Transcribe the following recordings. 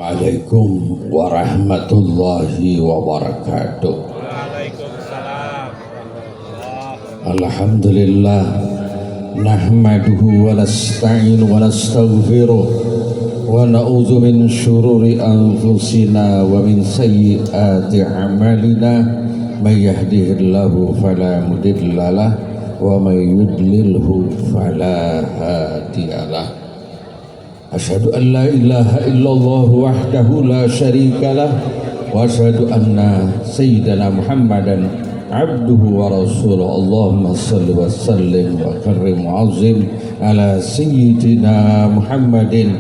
Waalaikum warahmatullahi wabarakatuh. Waalaikumsalam. Alhamdulillah nahmaduhu wa nasta'inu wa nastaghfiruh wa na'udzu min syururi anfusina wa min sayyiati a'malina may yahdihillahu fala mudhillalah wa may yudlilhu fala hadiyalah. Asyhadu an la ilaha illallah wahdahu la syarika lah wa asyhadu anna sayyidana Muhammadan abduhu wa rasuluh. Allahumma salli wa sallim wa karrim wa azim ala sayyidina Muhammadin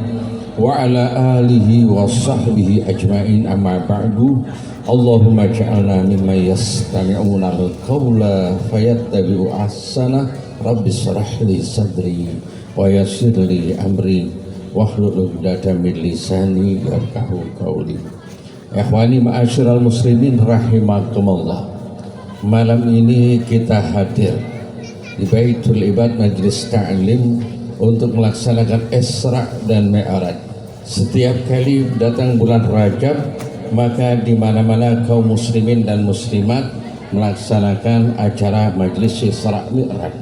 wa ala alihi wa sahbihi ajma'in, amma ba'du. Allahumma ja'alna mimman yastami'una al-qawla fayattabi'u ahsana. Rabbi shrah li sadri wa yassir li amri wahlul 'uqdatam min lisani yafqahu qawli. Ikhwani ma'asyiral muslimin rahimakumullah. Malam ini kita hadir di Baitul Ibad Majelis Ta'lim untuk melaksanakan Isra dan Mi'raj. Setiap kali datang bulan Rajab, maka di mana-mana kaum muslimin dan muslimat melaksanakan acara Majelis Isra Mi'raj.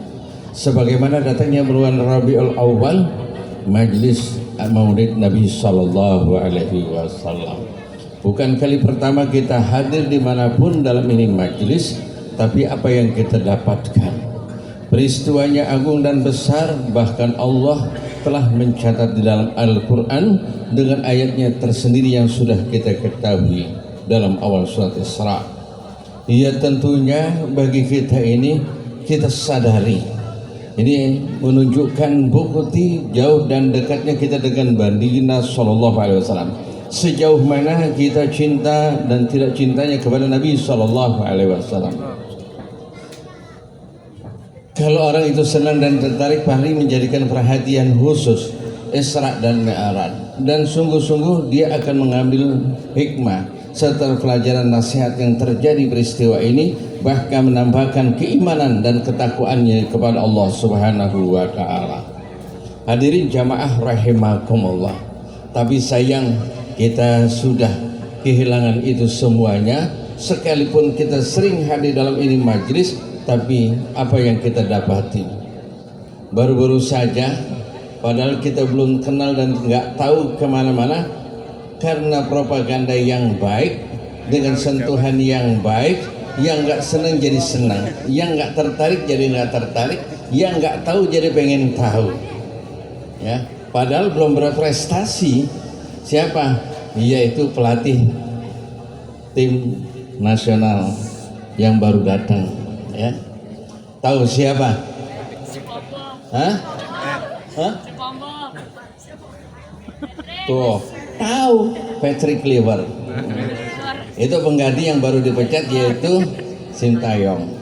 Sebagaimana datangnya bulan Rabiul Awal, Majlis Maulid Nabi Sallallahu Alaihi Wasallam. Bukan kali pertama kita hadir dimanapun dalam ini majlis, tapi apa yang kita dapatkan, peristiwanya agung dan besar. Bahkan Allah telah mencatat di dalam Al-Quran dengan ayatnya tersendiri yang sudah kita ketahui dalam awal surat Isra. Ya, tentunya bagi kita ini, kita sadari ini menunjukkan bukti jauh dan dekatnya kita dengan baginda Sallallahu Alaihi Wasallam. Sejauh mana kita cinta dan tidak cintanya kepada Nabi Sallallahu Alaihi Wasallam. Kalau orang itu senang dan tertarik, paling menjadikan perhatian khusus Isra dan Mi'raj, dan sungguh-sungguh dia akan mengambil hikmah serta pelajaran nasihat yang terjadi peristiwa ini, bahkan menambahkan keimanan dan ketakwaannya kepada Allah Subhanahu wa Ta'ala. Hadirin jamaah rahimakumullah. Tapi sayang kita sudah kehilangan itu semuanya. Sekalipun kita sering hadir dalam ini majlis, tapi apa yang kita dapati baru-baru saja, padahal kita belum kenal dan nggak tahu kemana-mana. Karena propaganda yang baik, dengan sentuhan yang baik, yang nggak senang jadi senang, yang nggak tertarik jadi nggak tertarik, yang nggak tahu jadi pengen tahu. Ya, padahal belum berprestasi. Siapa? Yaitu pelatih tim nasional yang baru datang. Ya, tahu siapa? Hah? Hah? Tuh, tahu Patrick Kluivert. Itu pengganti yang baru dipecat, yaitu Sintayong.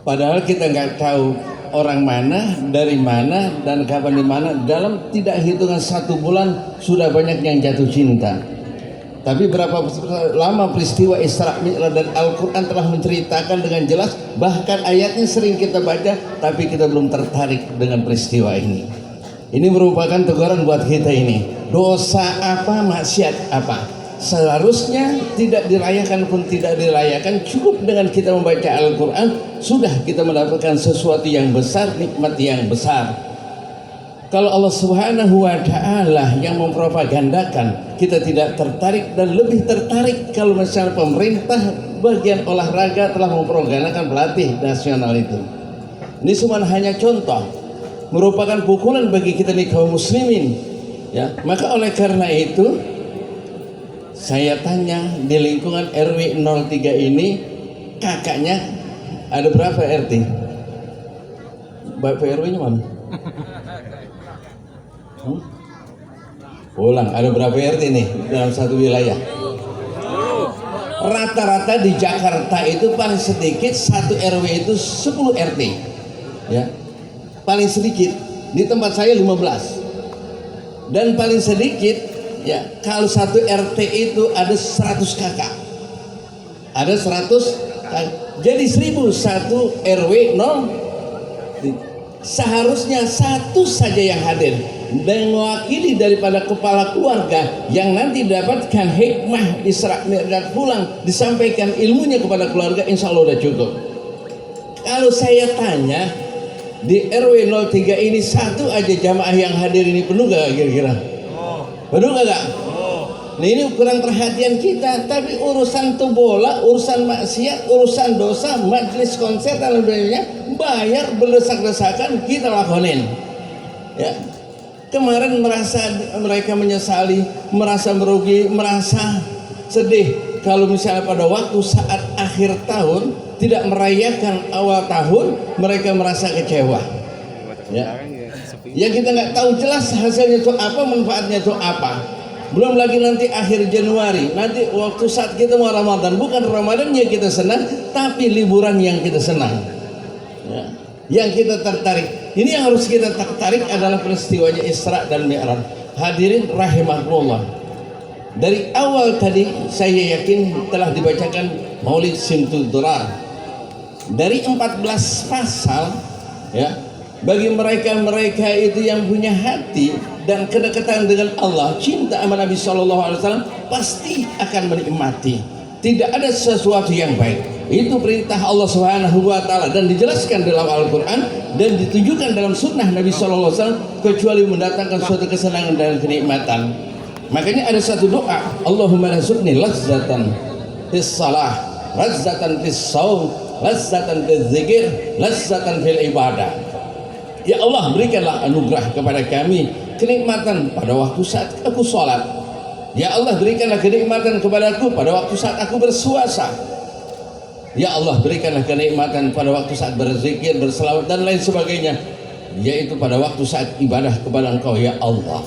Padahal kita nggak tahu orang mana, dari mana, dan kapan di mana. Dalam tidak hitungan 1 bulan sudah banyak yang jatuh cinta. Tapi berapa lama peristiwa Isra Mi'raj dan Al-Quran telah menceritakan dengan jelas. Bahkan ayatnya sering kita baca, tapi kita belum tertarik dengan peristiwa ini. Ini merupakan teguran buat kita ini. Dosa apa, maksiat apa, seharusnya tidak dirayakan pun tidak dirayakan. Cukup dengan kita membaca Al-Quran, sudah kita mendapatkan sesuatu yang besar, nikmat yang besar. Kalau Allah Subhanahu wa Ta'ala yang mempropagandakan, kita tidak tertarik, dan lebih tertarik kalau misalnya pemerintah bagian olahraga telah mempropagandakan pelatih nasional itu. Ini cuma hanya contoh, merupakan pukulan bagi kita nih kaum muslimin. Ya, maka oleh karena itu saya tanya, di lingkungan RW 03 ini kakaknya ada berapa RT? Bapak RW-nya mana? Ulang, ada berapa RT nih dalam satu wilayah? Rata-rata di Jakarta itu paling sedikit satu RW itu 10 RT. Ya, paling sedikit. Di tempat saya 15. Dan paling sedikit, ya, kalau satu RT itu ada 100 kakak. Ada 100 kakak. Jadi 1001 RW 0. Seharusnya satu saja yang hadir. dan mewakili daripada kepala keluarga yang nanti dapatkan hikmah Isra Mi'raj pulang disampaikan ilmunya kepada keluarga, insya Allah udah cukup. Kalau saya tanya di RW 03 ini satu aja jamaah yang hadir ini penuh gak kira-kira? Penuh gak? Nah ini ukuran perhatian kita. Tapi urusan bola, urusan maksiat, urusan dosa, majelis konser dan lain-lainnya bayar berdesak-desakan kita lakonin. Ya, kemarin mereka menyesali, merasa merugi, merasa sedih kalau misalnya pada waktu saat akhir tahun tidak merayakan awal tahun, mereka merasa kecewa. Ya, yang kita nggak tahu jelas hasilnya itu apa, manfaatnya itu apa. Belum lagi nanti akhir Januari, nanti waktu saat kita mau Ramadan, bukan Ramadan yang kita senang, tapi liburan yang kita senang. Ya, yang kita tertarik. Ini yang harus kita tertarik adalah peristiwanya Isra dan Mi'raj. Hadirin rahimahullah. Dari awal tadi saya yakin telah dibacakan Maulid Simtud Durar. Dari 14 pasal, ya, bagi mereka itu yang punya hati dan kedekatan dengan Allah, cinta sama Nabi SAW, pasti akan menikmati. Tidak ada sesuatu yang baik. Itu perintah Allah Subhanahu wa Ta'ala dan dijelaskan dalam Al-Quran dan ditunjukkan dalam sunnah Nabi SAW, kecuali mendatangkan suatu kesenangan dan kenikmatan. Makanya ada satu doa, Allahumma razukni lazzatan fis salah, lazzatan fis saum, lazzatan fil zikir, lazzatan fil ibadah. Ya Allah, berikanlah anugerah kepada kami kenikmatan pada waktu saat aku sholat. Ya Allah, berikanlah kenikmatan kepadaku pada waktu saat aku berpuasa. Ya Allah, berikanlah kenikmatan pada waktu saat berzikir, berselawat dan lain sebagainya, yaitu pada waktu saat ibadah kepada Engkau ya Allah.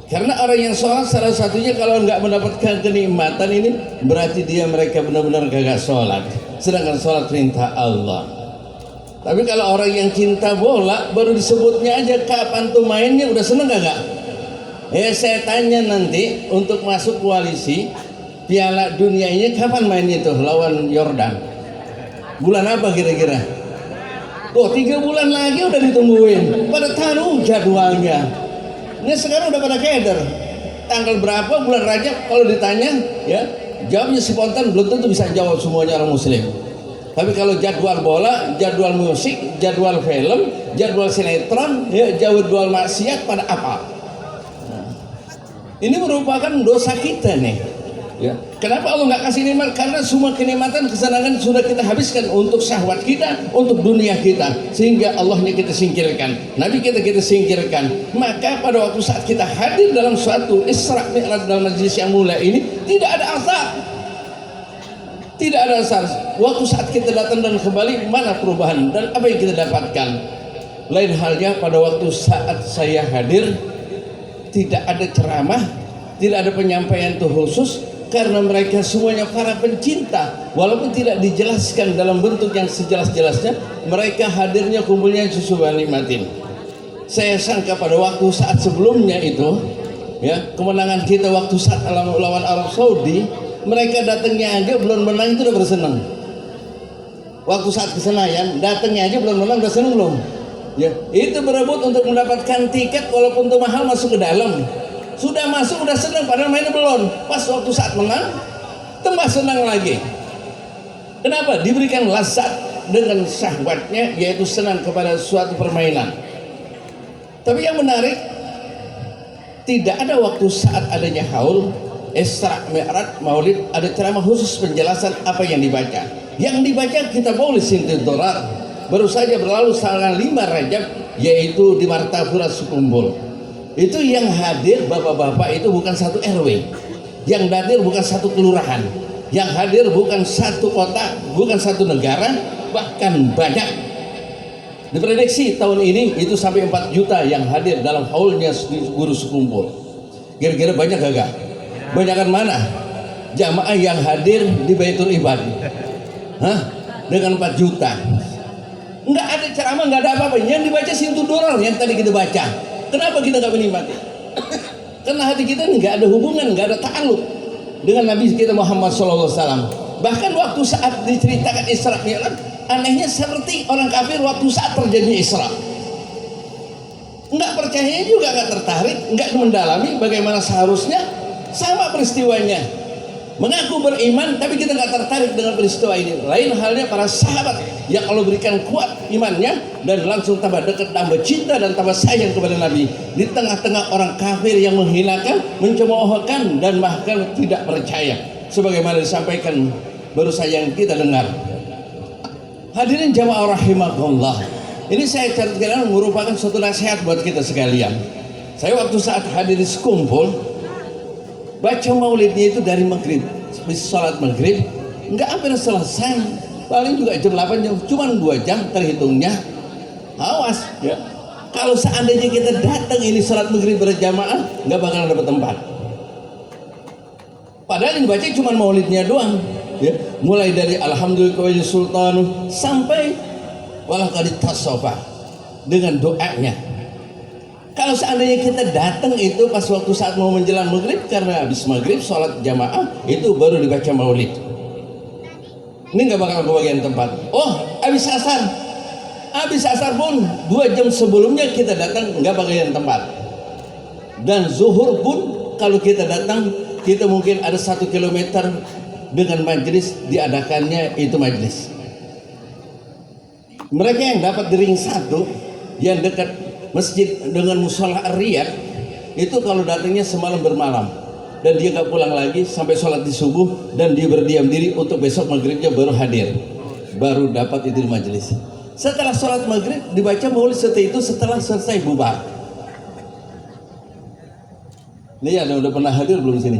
Karena orang yang sholat salah satunya kalau nggak mendapatkan kenikmatan ini, berarti mereka benar-benar gagal sholat. Sedangkan sholat perintah Allah. Tapi kalau orang yang cinta bola, baru disebutnya aja kapan tuh mainnya udah seneng gak? Saya tanya nanti untuk masuk koalisi Piala Dunia ini kapan mainnya tuh lawan Yordan? Bulan apa kira-kira? 3 bulan lagi udah ditungguin. Pada taruh jadwalnya. Ini sekarang udah pada keder. Tanggal berapa bulan Rajab kalau ditanya, ya jawabnya spontan, belum tentu bisa jawab semuanya orang Muslim. Tapi kalau jadwal bola, jadwal musik, jadwal film, jadwal sinetron, ya, jadwal maksiat pada apa? Nah, ini merupakan dosa kita nih. Ya. Kenapa Allah nggak kasih nikmat? Karena semua kenikmatan, kesenangan sudah kita habiskan untuk syahwat kita, untuk dunia kita, sehingga Allahnya kita singkirkan, Nabi kita singkirkan. Maka pada waktu saat kita hadir dalam suatu Isra Mi'raj dalam majlis yang mulia ini, tidak ada asar. Tidak ada asar. Waktu saat kita datang dan kembali, mana perubahan dan apa yang kita dapatkan? Lain halnya pada waktu saat saya hadir, tidak ada ceramah, tidak ada penyampaian itu khusus, karena mereka semuanya para pencinta. Walaupun tidak dijelaskan dalam bentuk yang sejelas-jelasnya, mereka hadirnya, kumpulnya sesuai nikmatin. Saya sangka pada waktu saat sebelumnya itu, ya, kemenangan kita waktu saat lawan Arab Saudi, mereka datangnya aja belum menang itu udah bersenang. Waktu saat ke Senayan datangnya aja belum menang udah senang belum? Ya, itu berebut untuk mendapatkan tiket walaupun itu mahal masuk ke dalam. Sudah masuk udah senang padahal mainnya belum. Pas waktu saat menang tambah senang lagi. Kenapa? Diberikan lazat dengan syahwatnya, yaitu senang kepada suatu permainan. Tapi yang menarik, tidak ada waktu saat adanya haul Isra Mi'raj Maulid ada ceramah khusus penjelasan apa yang dibaca. Yang dibaca kita Maulid Simtud Durar baru saja berlalu tanggal 5 Rajab, yaitu di Martapura Sukumbul. Itu yang hadir bapak-bapak itu bukan satu RW, yang hadir bukan satu kelurahan, yang hadir bukan satu kota, bukan satu negara, bahkan banyak. Diprediksi tahun ini itu sampai 4 juta yang hadir dalam haulnya Guru Sukumbul. Kira-kira banyak gak? Banyakan mana? Jamaah yang hadir di Baitul Ibad. Dengan 4 juta. Enggak ada ceramah, enggak ada apa-apa. Yang dibaca Simtud Durar yang tadi kita baca. Kenapa kita enggak menikmati? Karena hati kita enggak ada hubungan, enggak ada ta'alluq dengan Nabi kita Muhammad SAW. Bahkan waktu saat diceritakan Isra Mi'raj, anehnya seperti orang kafir waktu saat terjadi Isra. Nggak percaya juga, nggak tertarik, nggak mendalami bagaimana seharusnya. Sama peristiwanya, mengaku beriman tapi kita nggak tertarik dengan peristiwa ini. Lain halnya para sahabat yang Allah berikan kuat imannya dan langsung tambah dekat, tambah cinta dan tambah sayang kepada Nabi di tengah-tengah orang kafir yang menghinakan, mencemoohkan dan bahkan tidak percaya, sebagaimana disampaikan baru saja yang kita dengar. Hadirin jamaah rahimakumullah, ini saya catatkan merupakan suatu nasihat buat kita sekalian. Saya waktu saat hadir di sekumpul baca maulidnya itu dari maghrib, habis sholat maghrib nggak hampir selesai, paling juga jam 8 jam, cuma 2 jam terhitungnya. Awas ya, kalau seandainya kita datang ini sholat maghrib berjamaah nggak bakalan dapat tempat. Padahal yang dibaca cuma maulidnya doang ya, mulai dari alhamdulillah sultan sampai walaqad tasofa dengan doanya. Kalau seandainya kita datang itu pas waktu saat mau menjelang maghrib, karena habis maghrib sholat jamaah itu baru dibaca maulid, ini nggak bakal kebagian tempat. Oh, habis asar pun 2 jam sebelumnya kita datang nggak bagian tempat. Dan zuhur pun kalau kita datang, kita mungkin ada 1 kilometer dengan majelis diadakannya itu majelis. Mereka yang dapat di ring 1 yang dekat masjid dengan musola Riyad itu kalau datangnya semalam bermalam dan dia gak pulang lagi sampai sholat di subuh, dan dia berdiam diri untuk besok maghribnya baru hadir, baru dapat itu di majelis. Setelah sholat maghrib dibaca maulid, setelah itu setelah selesai bubar. Ini ada udah pernah hadir belum sini?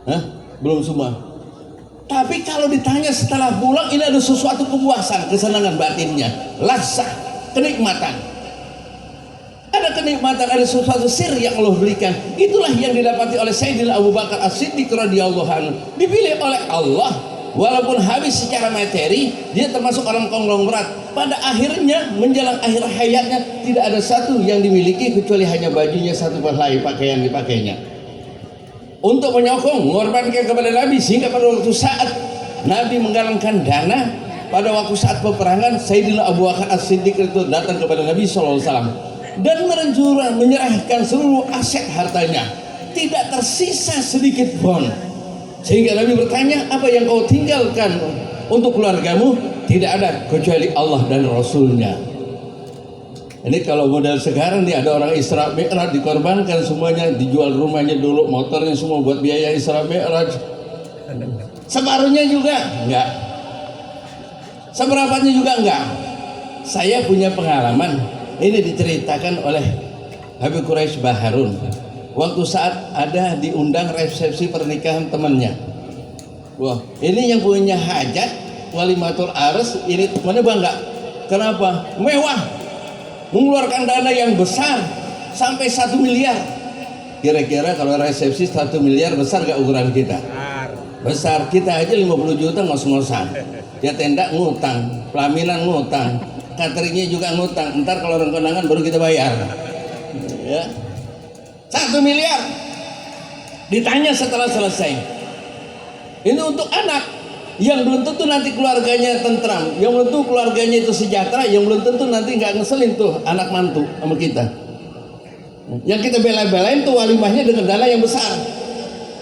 Hah? Belum semua. Tapi kalau ditanya setelah pulang, ini ada sesuatu kepuasan, kesenangan batinnya, lazah, kenikmatan. Ada kenikmatan, ada sesuatu sir yang Allah berikan. Itulah yang didapati oleh Sayyidina Abu Bakar As-Siddiq radhiyallahu anhu. Dipilih oleh Allah, walaupun habis secara materi, dia termasuk orang konglomerat. Pada akhirnya, menjelang akhir hayatnya, tidak ada satu yang dimiliki kecuali hanya bajunya satu helai pakaian dipakainya. Untuk menyokong, mengorbankan kepada Nabi, sehingga pada waktu saat Nabi menggalangkan dana, pada waktu saat peperangan, Sayyidina Abu Bakar As-Siddiq itu datang kepada Nabi SAW dan menyerahkan seluruh aset hartanya, tidak tersisa sedikit pun. Sehingga Nabi bertanya, apa yang kau tinggalkan untuk keluargamu? Tidak ada kecuali Allah dan Rasulnya. Ini kalau model sekarang nih, ada orang Isra Mi'raj dikorbankan semuanya, dijual rumahnya dulu, motornya semua buat biaya Isra Mi'raj. Separuhnya juga enggak, seberapanya juga enggak. Saya punya pengalaman. Ini diceritakan oleh Habib Quraisy Baharun waktu saat ada diundang resepsi pernikahan temannya. Wah, ini yang punya hajat walimatul aras ini temannya bangga. Kenapa? Mewah, mengeluarkan dana yang besar sampai 1 miliar. Kira-kira kalau resepsi 1 miliar besar gak ukuran kita? Besar. Kita aja 50 juta ngos-ngosan. Ya tenda ngutang, pelaminan ngutang, cateringnya juga ngutang. Ntar kalau orang kondangan baru kita bayar. Ya, 1 miliar. Ditanya setelah selesai, ini untuk anak yang belum tentu nanti keluarganya tentram, yang belum tentu keluarganya itu sejahtera, yang belum tentu nanti nggak ngeselin tuh anak mantu sama kita. Yang kita bela-belain tuh walimahnya dengan dana yang besar.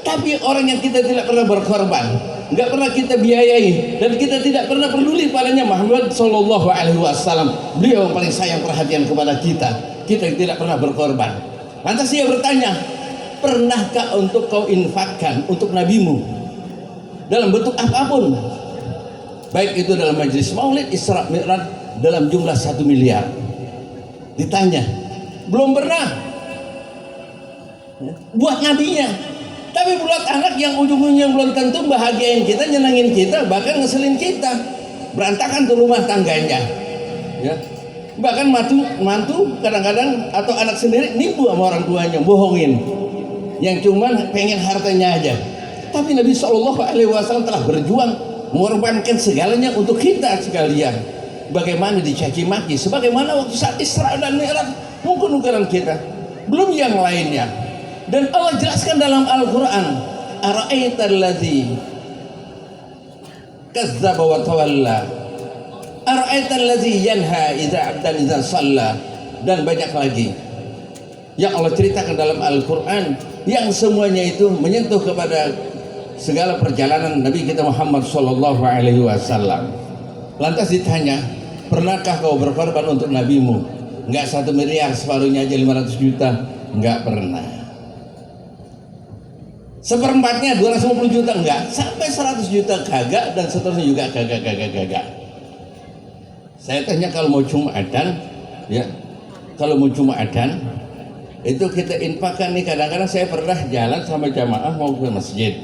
Tapi orang yang kita tidak pernah berkorban, nggak pernah kita biayai, dan kita tidak pernah peduli padanya, Muhammad Sallallahu Alaihi Wasallam, beliau yang paling sayang perhatian kepada kita. Kita yang tidak pernah berkorban. Lantas dia bertanya, pernahkah untuk kau infakkan untuk nabimu dalam bentuk apapun, baik itu dalam majelis maulid, Isra Mi'raj, dalam jumlah 1 miliar? Ditanya, belum pernah. Buat nabinya. Tapi buat anak yang ujung-ujungnya belum tentu bahagiain kita, nyenangin kita, bahkan ngeselin kita. Berantakan tuh rumah tangganya. Ya. Bahkan mantu kadang-kadang atau anak sendiri nipu sama orang tuanya, bohongin. Yang cuman pengen hartanya aja. Tapi Nabi SAW telah berjuang mengorbankan segalanya untuk kita sekalian. Bagaimana dicaci maki, sebagaimana waktu saat Isra dan Mi'raj, mungkin ukuran kita, belum yang lainnya. Dan Allah jelaskan dalam Al-Quran, ara'aital ladzi kazzaba wa tawalla, ara'aital ladzi yanha idza 'abdan idza shalla, dan banyak lagi yang Allah ceritakan dalam Al-Quran, yang semuanya itu menyentuh kepada segala perjalanan Nabi kita Muhammad Sallallahu Alaihi Wasallam. Lantas ditanya, pernahkah kau berkorban untuk nabimu? Enggak 1 miliar, separuhnya aja 500 juta. Enggak pernah. Seperempatnya 250 juta enggak, sampai 100 juta kagak, dan seterusnya juga kagak. Saya tanya, kalau mau Jumatan, ya, kalau mau Jumatan itu kita infakkan nih. Kadang-kadang saya pernah jalan sama jamaah mau ke masjid,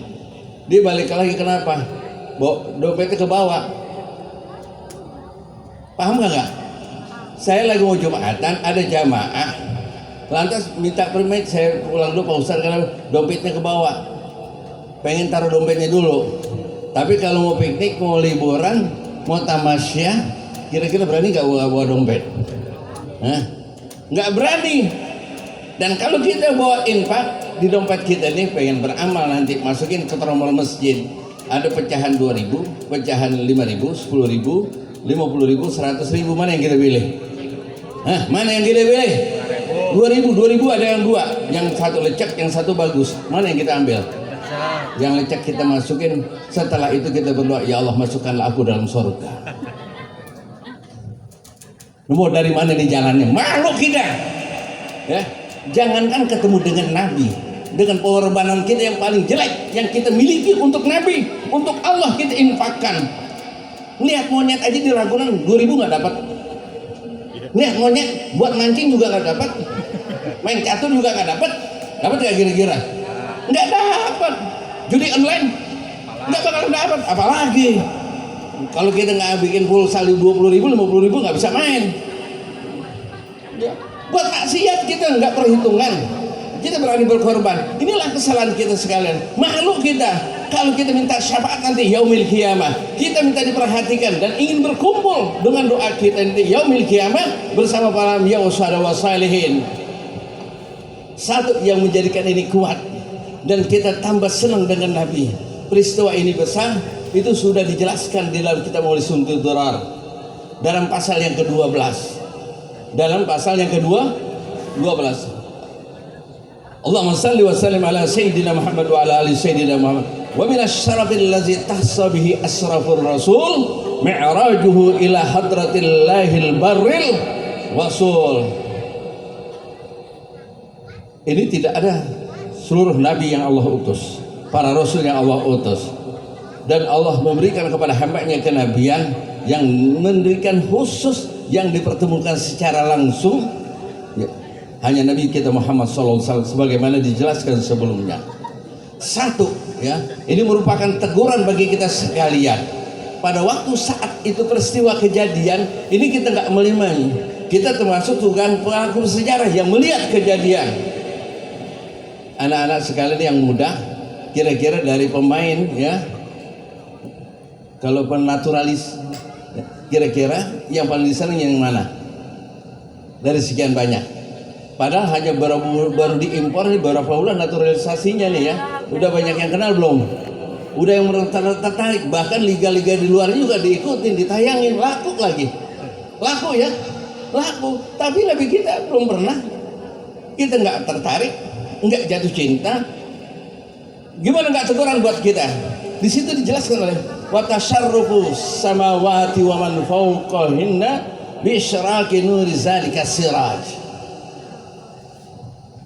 dia balik lagi, kenapa? Dompetnya ke bawah. Paham nggak? Saya lagi mau Jumatan, ada jamaah, lantas minta permit, saya pulang dulu Pak Ustaz karena dompetnya ke bawah. Pengen taruh dompetnya dulu. Tapi kalau mau piknik, mau liburan, mau tamasya, kira-kira berani nggak bawa dompet? Hah? Nggak berani. Dan kalau kita bawa infak, di dompet kita ini pengen beramal, nanti masukin ke tromol masjid, ada pecahan 2.000, pecahan 5.000, 10.000, 50.000, 100.000, mana yang kita pilih? Hah, mana yang kita pilih? 2.000 ada yang 2, yang satu lecek, yang satu bagus. Mana yang kita ambil? Yang lecek kita masukin. Setelah itu kita berdoa, ya Allah masukkanlah aku dalam surga. Mau dari mana nih jalannya? Malu kita, ya. Jangankan ketemu dengan Nabi, dengan pengorbanan kita yang paling jelek yang kita miliki untuk Nabi, untuk Allah kita infakkan. Lihat monyet aja di Ragunan 2.000 nggak dapat. Lihat monyet buat mancing juga nggak dapat, main catur juga nggak dapat. Dapat nggak kira-kira? Nggak dapat. Judi online nggak bakal dapat. Apalagi kalau kita nggak bikin pulsa 20.000, 50.000 nggak bisa main. Ya. Buat maksiat kita nggak perhitungan, kita berani berkorban. Inilah kesalahan kita sekalian. Malu kita kalau kita minta syafaat nanti yaumil qiyamah, kita minta diperhatikan dan ingin berkumpul dengan doa kita nanti yaumil qiyamah bersama para anbiya wa salihin. Satu yang menjadikan ini kuat dan kita tambah senang dengan Nabi, peristiwa ini besar, itu sudah dijelaskan di dalam kitab Maulid Suntul Durar dalam pasal yang ke-12. Dalam pasal yang ke-12, Allahumma salli wa sallim ala sayyidina Muhammad wa ala ali sayyidina Muhammad. Wa min asy-syarafil ladzi tahsa bihi asrafur rasul mi'rajuhu ila hadratillahil barril wasul. Ini tidak ada seluruh nabi yang Allah utus, para rasul yang Allah utus, dan Allah memberikan kepada hambanya kenabian yang memberikan khusus, yang dipertemukan secara langsung, ya, hanya Nabi kita Muhammad SAW sebagaimana dijelaskan sebelumnya. Satu, ya, ini merupakan teguran bagi kita sekalian. Pada waktu saat itu peristiwa kejadian ini kita nggak melimani, kita termasuk bukan pelaku sejarah yang melihat kejadian. Anak-anak sekalian yang muda, kira-kira dari pemain, ya, kalau penaturalis, kira-kira yang paling disenang yang mana dari sekian banyak? Padahal hanya baru diimpor nih, berapa bulan naturalisasinya nih, ya. Udah banyak yang kenal belum? Udah yang tertarik, bahkan liga-liga di luar juga diikutin, ditayangin, laku lagi, laku, ya, laku. Tapi Nabi kita belum pernah, kita nggak tertarik, nggak jatuh cinta. Gimana nggak teguran buat kita? Di situ dijelaskan oleh wa tasharrufu samawati wa man fawqahinna bi isyraqi nuri zalika siraj.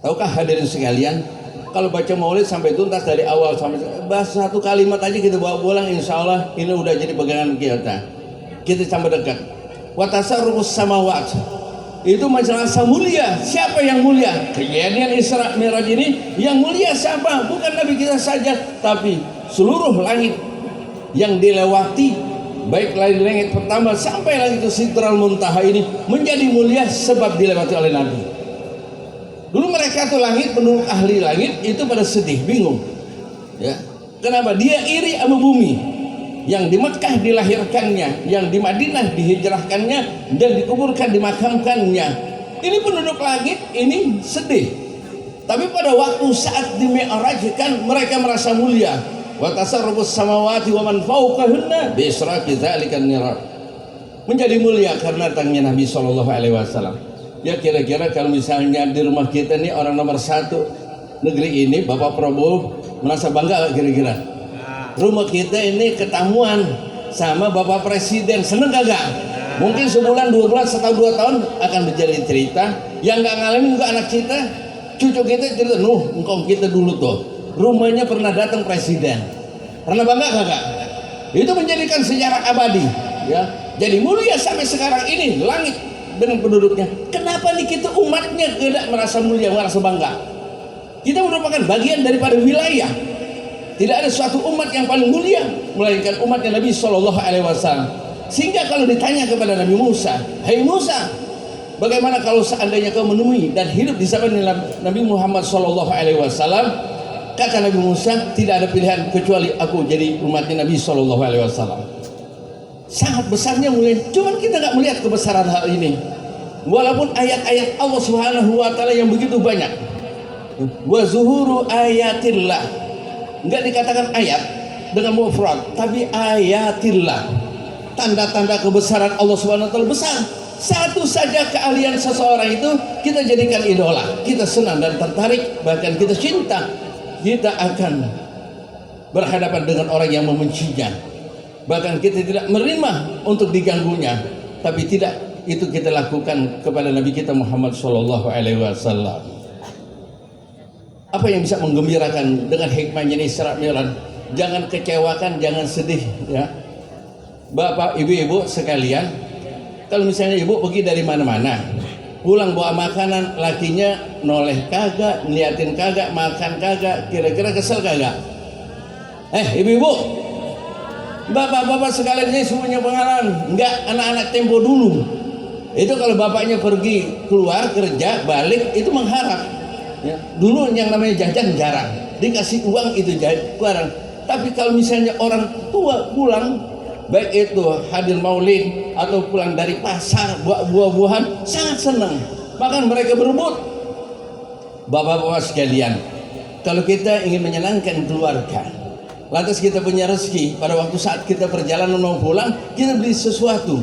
Tahukah hadirin sekalian, kalau baca maulid sampai tuntas dari awal sampai bahas satu kalimat aja kita bawa pulang, insya Allah ini udah jadi pegangan kita. Kita tambah dekat. Wa tasarrufu samawati, itu masalah mulia. Siapa yang mulia? Kejadian Isra Mi'raj ini yang mulia siapa? Bukan Nabi kita saja, tapi seluruh langit yang dilewati, baik langit pertama sampai langit Sidratul Muntaha ini menjadi mulia sebab dilewati oleh Nabi. Dulu mereka tuh langit, penduduk ahli langit itu pada sedih, bingung, ya. Kenapa? Dia iri sama bumi yang di Mekah dilahirkannya, yang di Madinah dihijrahkannya dan dikuburkan, dimakamkannya. Ini penduduk langit ini sedih. Tapi pada waktu saat di Mi'raj kan mereka merasa mulia. Wa tasarrufus samawati wa man fawqahunna bi israqi dzalikan nira. Menjadi mulia karena datangnya Nabi sallallahu alaihi wasallam. Ya kira-kira kalau misalnya di rumah kita nih orang nomor satu negeri ini, Bapak Prabowo, merasa bangga gak kira-kira? Rumah kita ini ketamuan sama Bapak Presiden, seneng kagak? Mungkin sebulan, 2 bulan, setahun, 2 tahun akan menjadi cerita. Yang gak ngalamin juga anak kita, cucu kita cerita, engkau kita dulu tuh rumahnya pernah datang presiden. Pernah bangga kagak? Itu menjadikan sejarah abadi, ya. Jadi mulia sampai sekarang ini langit dengan penduduknya. Kenapa nih kita umatnya tidak merasa mulia, merasa bangga? Kita merupakan bagian daripada wilayah. Tidak ada suatu umat yang paling mulia melainkan umatnya Nabi Shallallahu Alaihi Wasallam. Sehingga kalau ditanya kepada Nabi Musa, hai Musa, bagaimana kalau seandainya kau menemui dan hidup di zaman Nabi Muhammad Shallallahu Alaihi Wasallam? Kata Nabi Musa, tidak ada pilihan kecuali aku jadi umatnya Nabi Shallallahu Alaihi Wasallam. Sangat besarnya mulia. Cuman kita nggak melihat kebesaran hal ini. Walaupun ayat-ayat Allah Subhanahu Wa Taala yang begitu banyak. Wa zuhuru ayatillah. Nggak dikatakan ayat dengan mufrad, tapi ayatillah. Tanda-tanda kebesaran Allah Subhanahu Wa Taala besar. Satu saja keahlian seseorang itu kita jadikan idola, kita senang dan tertarik, bahkan kita cinta. Kita akan berhadapan dengan orang yang membencinya, bahkan kita tidak menerima untuk diganggunya. Tapi tidak itu kita lakukan kepada Nabi kita Muhammad Shallallahu Alaihi Wasallam. Apa yang bisa menggembirakan dengan hikmahnya Isra Mi'raj? Jangan kecewakan, jangan sedih, ya. Bapak, ibu-ibu sekalian, kalau misalnya ibu pergi dari mana-mana, pulang bawa makanan, lakinya noleh kagak, ngeliatin kagak, makan kagak, kira-kira kesel kagak? Ibu-ibu, bapak-bapak sekalian, ini semuanya pengalaman. Enggak, anak-anak tempo dulu itu kalau bapaknya pergi keluar kerja balik itu mengharap, ya. Dulu yang namanya jajan jarang, dikasih uang itu jarang. Tapi kalau misalnya orang tua pulang, baik itu hadir maulid atau pulang dari pasar buah-buahan, sangat senang. Bahkan mereka berebut. Bapak-bapak sekalian, kalau kita ingin menyenangkan keluarga, lantas kita punya rezeki, pada waktu saat kita perjalanan mau pulang, kita beli sesuatu,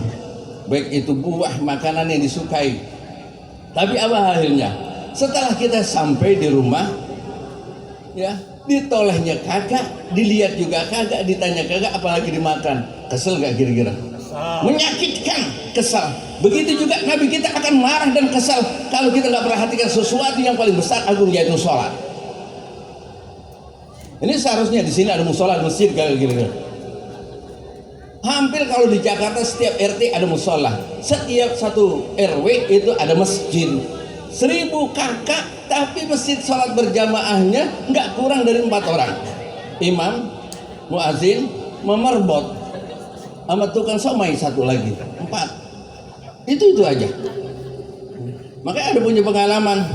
baik itu buah, makanan yang disukai. Tapi apa hasilnya? Setelah kita sampai di rumah, ya, ditolehnya kagak, dilihat juga kagak, ditanya kagak, apalagi dimakan. Kesel gak kira-kira? Menyakitkan, kesal. Begitu juga Nabi kita akan marah dan kesal kalau kita nggak perhatikan sesuatu yang paling besar agung, yaitu sholat. Ini seharusnya di sini ada musola, ada masjid kira-kira. Hampir kalau di Jakarta setiap RT ada musola, setiap satu RW itu ada masjid. 1000 kakak, tapi masjid sholat berjamaahnya nggak kurang dari 4 orang. Imam, muazin, memerbot, sama tukang somai satu lagi, 4. Itu aja. Makanya ada punya pengalaman.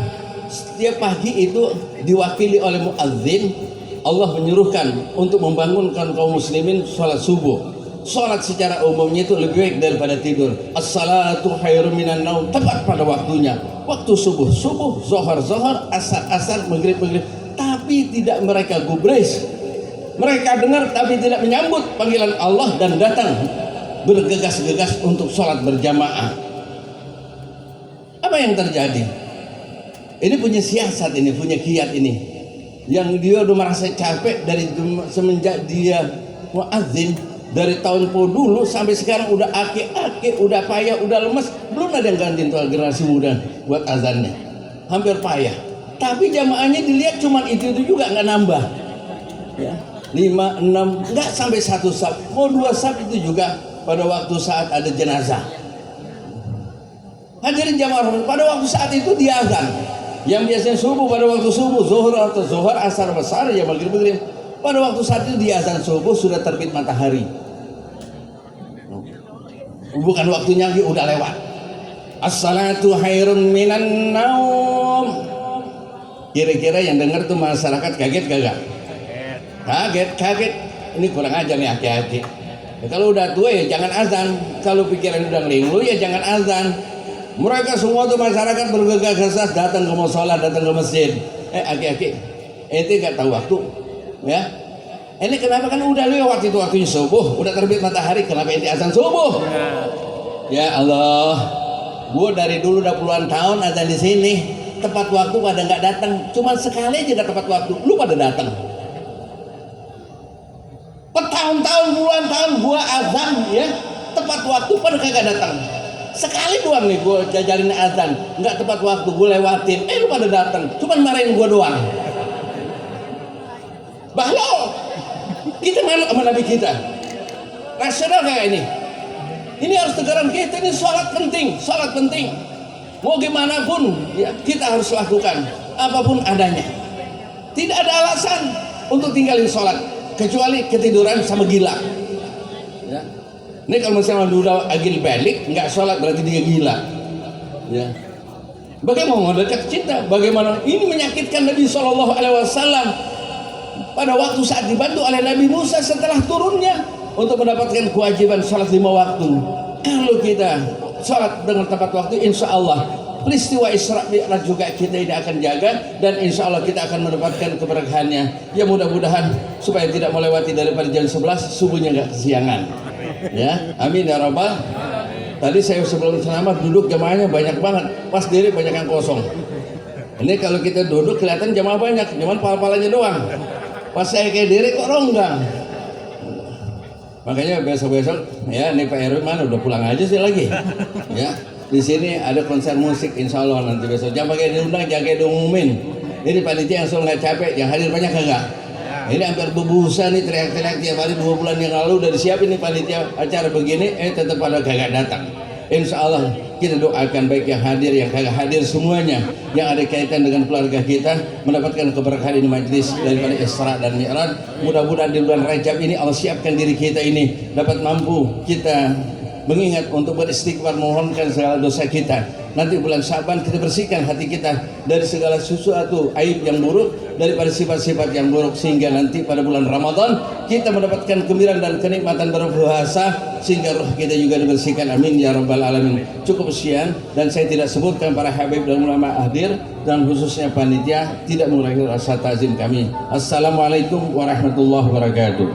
Setiap pagi itu diwakili oleh muazin. Allah menyuruhkan untuk membangunkan kaum muslimin sholat subuh. Sholat secara umumnya itu lebih baik daripada tidur. As-salatu khairum minan naum, tepat pada waktunya. Waktu subuh, zohar, asar, maghrib. Tapi tidak mereka gubris. Mereka dengar tapi tidak menyambut panggilan Allah dan datang bergegas-gegas untuk sholat berjamaah. Apa yang terjadi? Ini punya siasat, ini punya kiat ini. Yang dia udah merasa capek dari semenjak dia muadzin, dari tahun dulu sampai sekarang udah aki-aki, udah payah, udah lemes, belum ada yang gantiin tuh generasi muda buat azannya. Hampir payah. Tapi jamaahnya dilihat cuman itu juga, nggak nambah. Ya. 5, 6, enggak sampai 1 saf, mau 2 saf itu juga pada waktu saat ada jenazah. Hadirin jamaah, pada waktu saat itu dia azan. Yang biasanya subuh pada waktu subuh, zuhur atau zuhur, asar, besar, ya maghrib. Pada waktu saat itu dia azan subuh sudah terbit matahari. Bukan waktunya lagi, udah lewat. As-salatu khairun minan naum. Kira-kira yang dengar tuh masyarakat kaget kagak? Kaget. Ini kurang ajar nih aki-aki. Ya, kalau udah tua ya jangan azan. Kalau pikiran udah ngelinglung ya jangan azan. Mereka semua tuh masyarakat bergegas-gegas datang ke musola, datang ke masjid. Aki-aki, ente gak tahu waktu, ya? Ini kenapa, kan udah lewat itu waktunya subuh, udah terbit matahari, kenapa ente azan subuh? Ya Allah, Gue dari dulu udah puluhan tahun azan di sini, tepat waktu pada nggak datang. Cuman sekali aja nggak tepat waktu, lu pada datang. Bertahun-tahun, puluhan tahun gue azan ya, tepat waktu pada kagak datang. Sekali doang nih gue jajalin azan, nggak tepat waktu, gue lewatin, lu pada datang. Cuman marahin gue doang. Bahlul, kita malu sama Nabi kita. Rasional kayak ini. Ini harus tegaran kita, ini sholat penting, sholat penting. Mau gimana pun ya, kita harus lakukan apapun adanya. Tidak ada alasan untuk tinggalin sholat kecuali ketiduran sama gila. Ya. Ini kalau misalnya udah agil balik nggak sholat berarti dia gila. Ya. Bagaimana mau dekat cinta? Bagaimana ini menyakitkan Nabi SAW pada waktu saat dibantu oleh Nabi Musa setelah turunnya untuk mendapatkan kewajiban sholat 5 waktu. Kalau kita sholat dengan tepat waktu, insya Allah peristiwa Isra Mi'raj juga kita ini akan jaga, dan insya Allah kita akan mendapatkan keberkahannya. Ya mudah-mudahan supaya tidak melewati daripada jam 11 subuhnya nggak kesiangan. Ya, amin ya rabbal. Tadi saya sebelum ceramah duduk jamaahnya banyak banget, pas diri banyak yang kosong. Ini kalau kita duduk kelihatan jamaah banyak, cuman pal-palanya doang. Pas saya kayak diri kok ronggang. Makanya besok-besok ya nih Pak RW mana udah pulang aja sih lagi. Ya, di sini ada konser musik insya Allah nanti besok. Jangan pakai diundang, jangan kayak diumumin. Ini panitia yang selalu nggak capek, yang hadir banyak kagak? Ini hampir bebusa nih teriak-teriak tiap hari 2 bulan yang lalu udah disiapin nih panitia acara begini, tetap pada kagak datang. Insya Allah kita doakan baik yang hadir yang kagak hadir semuanya yang ada kaitan dengan keluarga kita mendapatkan keberkahan di majlis daripada Isra dan Mi'raj. Mudah-mudahan di bulan Rajab ini Allah siapkan diri kita ini dapat mampu kita mengingat untuk beristighfar mohonkan segala dosa kita. Nanti bulan Syaban kita bersihkan hati kita dari segala sesuatu aib yang buruk, daripada sifat-sifat yang buruk, sehingga nanti pada bulan Ramadan kita mendapatkan gembira dan kenikmatan berpuasa sehingga roh kita juga dibersihkan. Amin ya rabbal alamin. Cukup sekian, dan saya tidak sebutkan para habib dan ulama hadir dan khususnya panitia tidak mengurangi rasa ta'zim kami. Assalamualaikum warahmatullahi wabarakatuh.